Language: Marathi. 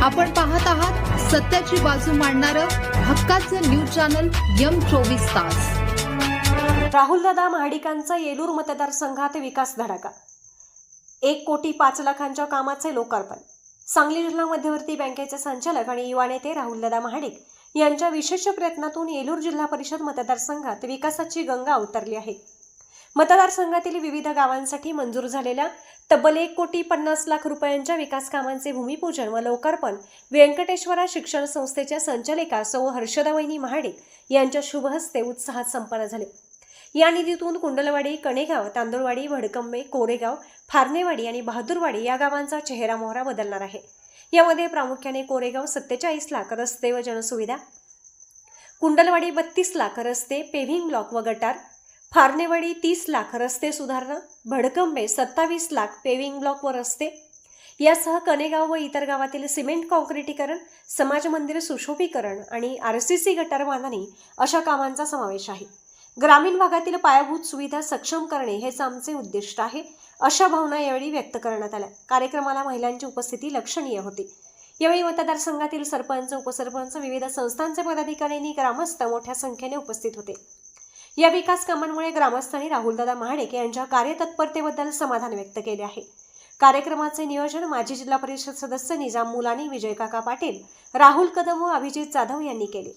आपण पाहत आहात सत्याची बाजू मांडणारं हक्काचं न्यूज चॅनल M24 तास। राहुलदादा महाडिकांचा येलूर मतदारसंघात विकास धडाका। 1,05,00,000च्या कामाचे लोकार्पण। सांगली जिल्हा मध्यवर्ती बँकेचे संचालक आणि युवा नेते राहुलदादा महाडिक यांच्या विशेष प्रयत्नातून येलूर जिल्हा परिषद मतदारसंघात विकासाची गंगा उतरली आहे। मतदारसंघातील विविध गावांसाठी मंजूर झालेल्या तब्बल 1,50,00,000 रुपयांच्या विकास कामांचे भूमिपूजन व लोकार्पण व्यंकटेश्वरा शिक्षण संस्थेच्या संचालिका सौ हर्षदावहिनी महाडिक यांच्या शुभ हस्ते उत्साहात संपन्न झाले। या निधीतून कुंडलवाडी, कणेगाव, तांदुळवाडी, भडकंबे, कोरेगाव, फारणेवाडी आणि बहादूरवाडी या गावांचा चेहरा-मोहरा बदलणार आहे। यामध्ये प्रामुख्याने कोरेगाव 47 लाख रस्ते व जनसुविधा, कुंडलवाडी 32 लाख रस्ते, पेव्हिंग ब्लॉक व गटार, फारणेवाडी 30 लाख रस्ते सुधारणा, भडकंबे 27 लाख पेव्हिंग ब्लॉक व रस्ते यासह कणेगाव व इतर गावातील सिमेंट कॉन्क्रिटीकरण, समाज मंदिर सुशोभीकरण आणि RCC गटार बांधणी अशा कामांचा समावेश आहे। ग्रामीण भागातील पायाभूत सुविधा सक्षम करणे हेच आमचे उद्दिष्ट आहे, अशा भावना यावेळी व्यक्त करण्यात आल्या। कार्यक्रमाला महिलांची उपस्थिती लक्षणीय होती। यावेळी मतदारसंघातील सरपंच, उपसरपंच, विविध संस्थांचे पदाधिकारी आणि ग्रामस्थ मोठ्या संख्येने उपस्थित होते। या विकास कामांमुळे ग्रामस्थांनी राहुलदादा महाडिक यांच्या कार्यतत्परतेबद्दल समाधान व्यक्त केले आहे। कार्यक्रमाचे नियोजन माजी जिल्हा परिषद सदस्य निजाम मुलानी, विजय काका पाटील, राहुल कदम व अभिजित जाधव यांनी केले।